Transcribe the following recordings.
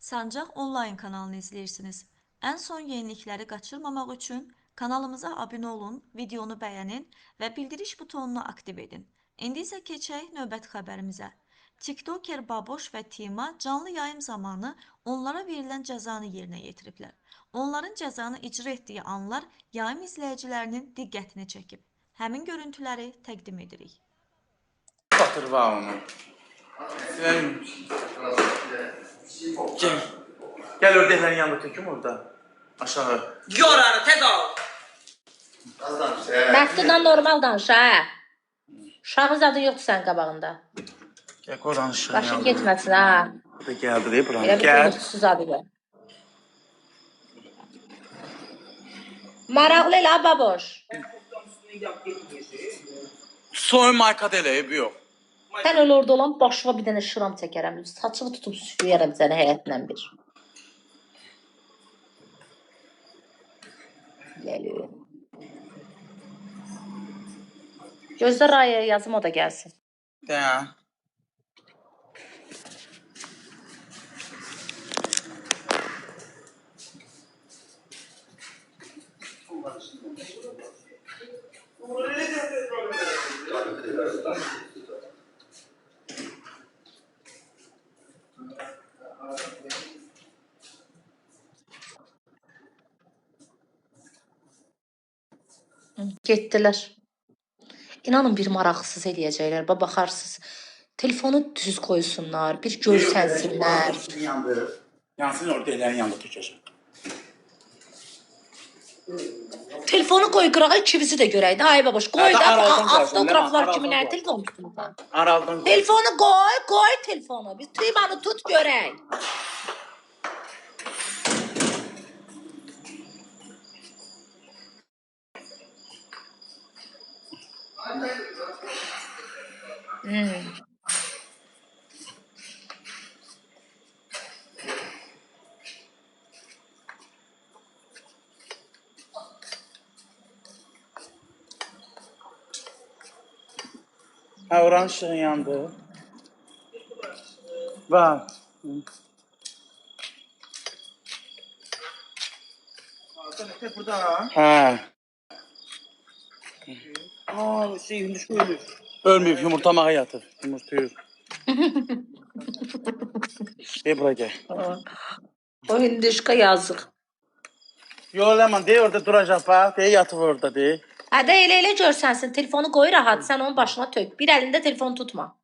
Sancaq onlayn kanalını izləyirsiniz. Ən son yenilikləri qaçırmamaq üçün kanalımıza abunə olun, videonu bəyənin və bildiriş butonunu aktiv edin. İndi isə keçək növbəti xəbərimizə. TikToker Baboş və Tima canlı yayım zamanı onlara verilən cəzanı yerinə yetiriblər. Onların cəzanı icra etdiyi anlar yayım izləyicilərinin diqqətini çəkib. Həmin görüntüləri təqdim edirik. Batırva onu. Gel ördeklerin yanında töküm orada. Aşağı. Yoranı tez al. Məktubdan normal danış ha. Uşağın zadı yoxdur sənin qabağında. Gel koran aşağı. Başın getməsin ha. Da geldi değil buranın. Elə bir Gel. konuşsuz adı gör. Maraqlı elə baboş. Soyun marka dele yok. Sən öyle orada olan başıma bir dənə şıram çəkərəm. Saçını tutub süpürərəm səni həyətlə bir. Gəlir. Gözdə Raya yazım o da gəlsin. De. Getdilər. İnanın bir maraqsız eləyəcəklər. Baxarsınız. Telefonu düz qoysunlar, bir görsənsinlər. Yansın ördeklerin yanında tökeceğim. Telefonu qoy qırağa ikimizi də görək də. Ay baboş, qoy Hə, da aradan qoy, avtograflar aradan kimi nə qoy. telefon tutmuşsan. Araldan koy. Telefonu qoy telefonu. Biz Timanı tut görək. Ha oranın ışığın yandı. Var. Burada ha. Ha. Aa hündüş ölür. Ölmeyip yumurtamağa yatır. Yumurtluyor. Buraya gel. O hündüşka yazıq. Yo Leman de orada duracak bak. De yatıp orada de. Hə də elə görsənsin. Telefonu qoy rahat, sən onun başına tök. Bir əlində telefonu tutma.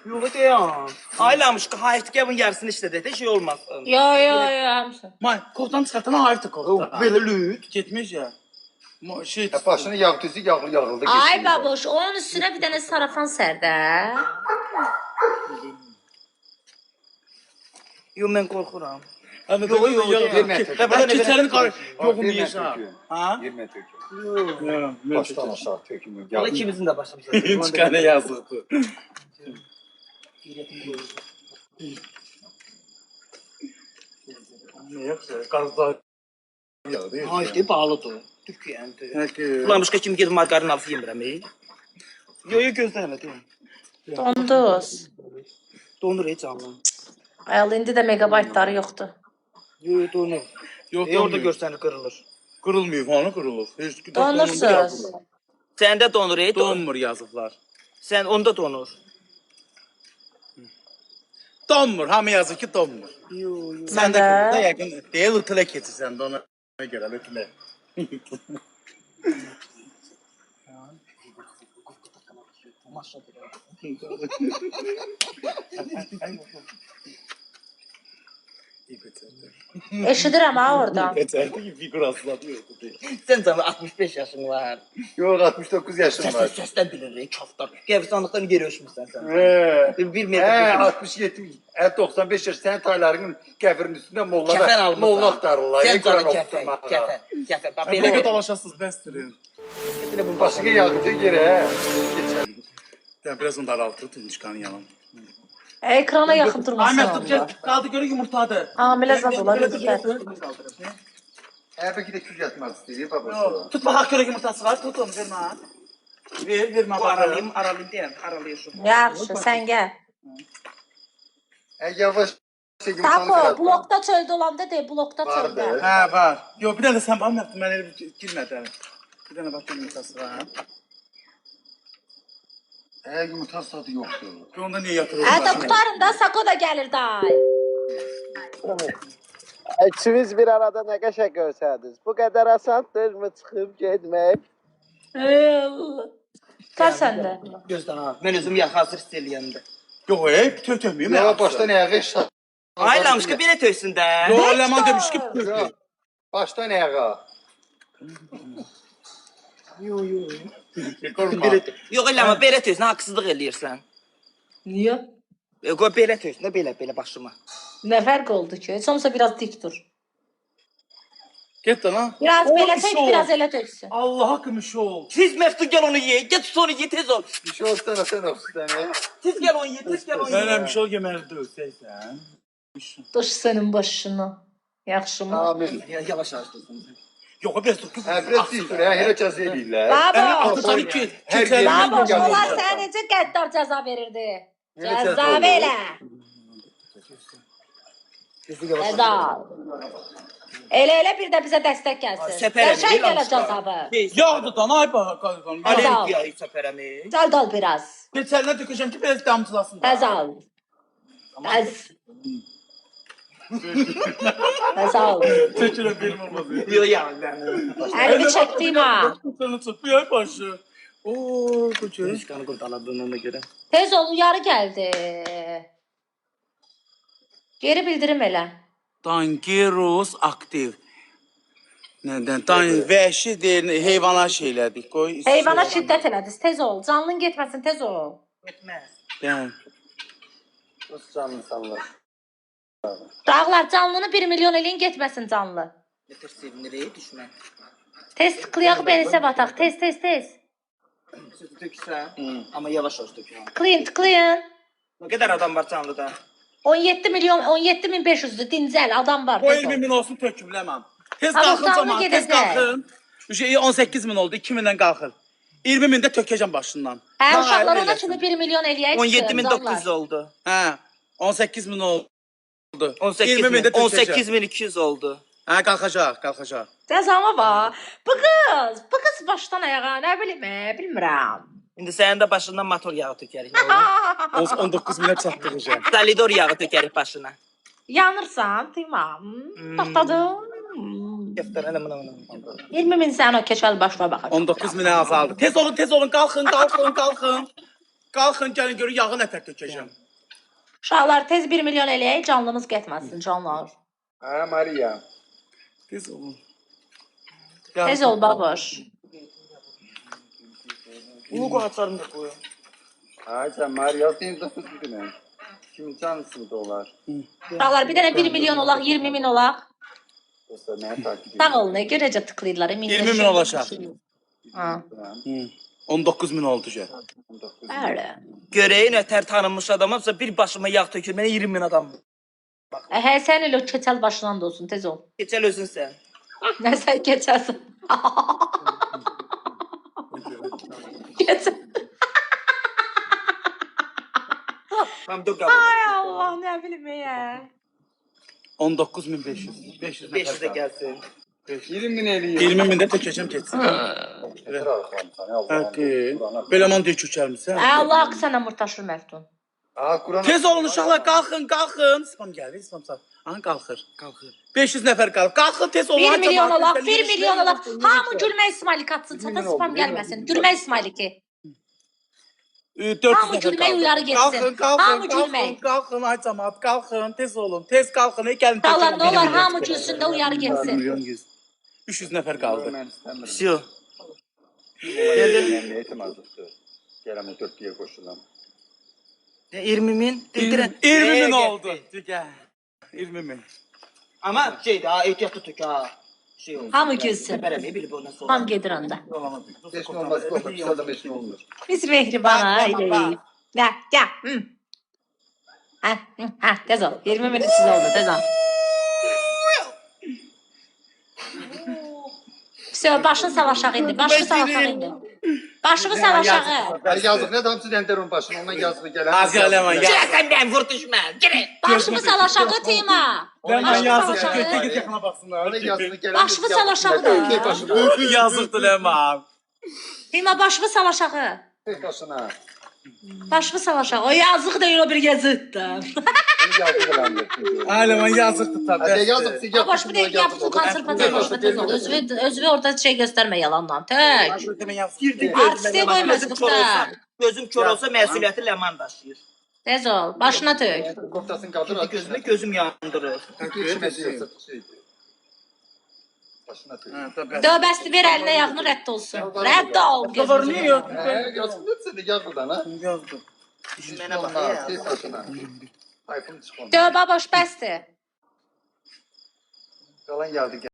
Yok ya. Aylamış ki hayat gavın yarısını işledi de şey olmasın. Yo, hamısı. May koldan çıkartana hayırdır koldan. Böyle lüt. Gitmiş ya. Şey. Başını yağdısı yağıldı. Ay baboş, onun üstünə bir dənə sarafan sər də. Yo ben korkuram. Abi Yo, yo, yo. Ben keçerin karı. Yokum yiyeceğim. Ha? Yerine tökün. Yok. Baştan aşağı tökün. Valla ikimizin de başlamışlar. Çıkanı yazıktı. Ne yoksa karılar. Ha işte bağlıdır. Türkiye'nde. Peki. Ulan başka kim gidip margarin alıp yemirəm ey. Yo yo gözləmə deyim. Donduz. Donur ey canlı. Ayol, indi də megabaytları yoxdur. Yo yo donur. Yok Orada görsəni kırılır. Kırılmıyor falan kırılır. Hiç Donursuz. Səndə donur ey. Donmur yazıklar. Sen onda donur. Donmur. Hamı yazır ki donmur. Yo yo. Sen de Nədə? kırılda yakın değil ütüle keçirsən de ona göre ütüle. Eşidirəm ha oradan. Geçerdi ki figür aslatıyordu diye. Sen canlı 65 yaşın var. Yok 69 yaşım var. Səsdən bilir ey kaftar. Qəbristanlıqdan geri ölçmüsən sən. Bir He metr. 67, 95 yaş senin taylarının qəbrin üstünde molla Kəfən almışsan. molla aktarırlar. Sən canlı Ekran kəfən. okutma. Kəfən. Kəfən. Bax Böyle belə bir bir dolaşasız bəstirin. Başını yağdı yere. Geçer. Ya biraz onu daraltır Tunçkan'ın yalan. Ekrana yaxın Ay durmasın məktup onda. gel. Kaldı göre yumurtadı. Hamilə zad olar, özür. He belki de küz yatmak istiyor babası. Tut bak göre yumurtası var. Tut onu verme. Verme bu bakalım. aralayım deyəm, aralayışım. Yaxşı, sən gəl. Yavaş çekim Tapo, blokda çöldə olanda de, blokda çöldə. Vardır. Hə, var. Yox, bir dənə də sən bana yaptın, mən elə girmədim. Bir dənə bax yumurtası var. Yumurta tadı yoxdur. Onda niyə yatırır? Hətta qutarın da, Sako da gəlir day. İkiniz bir arada nə qəşəng görsəydiniz. Bu qədər asandır çıxıb getmək? Ey Allah. Tutar səndə. Gözdən ha. Mən özüm yaxşı hazır hiss eləyəndə. Yox, tökməyim. Ya başdan ayağa iş. Aylamışqa belə töksün də. Yox, Ləman demiş ki, tökmür. Başdan ayağa. Yox eləmə, belə töksün, haqsızlıq eləyirsən. Niyə? Qoy belə töksün də, belə başıma. Nə fərq oldu ki? Heç olmasa biraz dik dur. Get lan. Biraz O belə iş tək, ol. biraz elə töksün. Allah haqqım iş ol. Siz Məftun gəl onu ye, get tut onu ye, tez ol. Bir şey olsana sen olsun. Tez gəl onu ye, tez gəl onu ye. Mənə bir şey ol yeməli dövsəysən. Dur sənin başına. Yaxşı mı? Amin. Yavaş açdın. Yox, biraz dur. Biraz dik ya. Hele caz edirlər. Baba. Atıdan ki, Hər keçər. yerdən Baba, gəlir. onlar sənə necə qəddar cəza verirdi? Necə Cəza cəza olur? belə. Cəza. Elə bir də bizə dəstək gəlsin. Səpərəm, Qəşəng gələcək abi. Yağdı da, ay bax. Alergiya səpərəmi. Gəl dal biraz. Keçərinə tökəcəm ki, biraz damcılasın. Təz al. Təz. Təz al. Tökürəm benim olmaz. Yox ya. Əlimi çəkdim ha. Sana çok bir ay başı. Oo, koçum. Qanı qurdaladığına görə. Tez ol, uyarı gəldi. Geri bildirim elə. Dangerous aktiv. Nədən? Vəhşi deyil, heyvana şeylədik. Qoy. Heyvana şiddət elədiniz. Tez ol. Canlın getməsin, tez ol. Getməz. Yəni. Nasıl canlı insanlar? Dağlar canlını 1 milyon eləyin, getməsin canlı. Yeter sevinir, düşmən. Tez tıklayaq, benisə bataq. Tez, tez, tez. Siz töksən, amma yavaş olsun tökün. Tıklayın, tıklayın. Nə qədər adam var canlıda? 17 milyon, 17.500'dür. Dincəl, adam var. O tez 20 ol. min olsun töküm Ləman. Tez Tamam, qalxın canlı camaat, tez gedəcək. qalxın. Şey 18 min oldu, 2 mindən qalxır. 20 min də tökəcəm başından. Hə, Ha, uşaqlar elə ona eləsin. kimi 1 milyon eləyək. 17.900 oldu. Hə, 18 min oldu. 18 20 min min, də tökəcəm. 18.200 oldu. Hə, qalxacaq. Cəzama bax. Bu qız başdan ayağa, nə bilim, bilmirəm. İndi sənin də başından motor yağı tökərik. Nə olur? 19 minə çatdıracağam. Salidor yağı tökərik başına. Yanırsan, tamam. Taxtadım. Gəftər, elə buna. 20 min sən o keçəl başına baxacaq. 19 minə azaldı. Tez olun, qalxın. Qalxın, gəlin görün yağı nətər tökəcəm. Uşaqlar tez 1 milyon eləyək, canlımız getməsin, canlar. Ha Maria. Tez olun. Tez ol, baboş. Bunu qoğaçlarını da qoyun. Ha sen Maria senin de sütü ne? Kimin canlısı da olar? Uşaqlar bir dənə 1 milyon olaq, 20 min olaq. Dostlar ne takip Sağ olun, nə görəcə tıklayırlar. 20 min olacaq. Ha, 19 min oldu ki. bəli. Görəyin ötər tanınmış adamamsa bir başıma yağ tökür, mənə 20 min adam. Hə, sən elə keçəl başından da olsun, tez ol. Keçəl özün sən. Nə sən keçərsən? Keçəl. Tamam, dur qabıl. Ay Allah, nə bilim ya. 19.500. 500 500 də nəfər. gəlsin. 20 bin eliyor. 20 min də tökəcəm keçsin. Hadi. Belə man deyə kökəlmisən. Allah haqqı sənə murtaşır Məftun. Ha Kur'an. Tez olun uşaqlar, qalxın. Spam gəlir, spam sağ. Aha qalxır. 500 nəfər qalıb. Qalxın tez olun. 1 milyon camaat, olaq, tez 1 eləyir, milyon işlər olaq. yoxdur, Hamı yoxdur. gülmək İsmail'i atsın, çata spam gəlməsin. Gülmək İsmail'i. 400 Hamı nəfər gülmək qaldı. uyarı getsin. Hamı gülmək. Qalxın, ay camaat, qalxın, tez olun. Tez qalxın, gəlin. Dağlar tökün, nə olar, 1 milyon hamı tökün. gülsün də uyarı 1 getsin. milyon 100. 300 nəfər qaldı. Ben istemiyorum. Всё. Ne etimazlıktır. Gelem o 4 diye koşulan. 20 min. 20 min oldu. Gəl. 20 min. Amma şeydir, ha, ehtiyatlı tök ha. Şey olsun. Hamı gülsün. Səpərəmi bilib ondan sonra. Hamı gedir onda. Kesin olmaz. Kısa da meşin olmuş. Biz mehriban aileyiz. Gel, gel. Ha, tez ol. 20 minut siz oldu, tez ol. Все, başını sal aşağı indi. Başını sal aşağı indi. Başını sal aşağı. Yazıq nə damcı dəndirun başına, ondan yazığı gələn. Az eləmə, ya. Sən mən vur düşmə. Girin. Başını sal aşağı Tima. Mən Başını sal yazıq aşağı. götür yaxına baxsınlar. Ona yazığı gələn. Başını sal aşağı da. Tek başına. Yazıqdır Ləman. Tima başını sal aşağı. Tek başına. Başını sal aşağı. O yazık değil o bir gezittir. Onu yazığı gələndir. Ələman yazıqdır tabii. Hadi yazıq, sigah. Baş bir de yaptın konservatuar başına tez ol. Özü orada şey gösterme yalandan. Tek. Girdi Artistə qoymasın da. Gözüm kör olsa məsuliyyəti Ləman daşıyır. Tez ol. Başına tök. Koftasını qaldır. Girdi gözümə gözüm yandırır. Başına tök. Dövbəsti ver əlinə yağını rədd olsun. Rədd ol. Qabarmıyor. Yazıq nəsə yaz buradan ha. Yazdım. Mənə bax ya. Tek başına. Tayfun çıxın. Dövbə boş bəsdir. Qalan yazdı.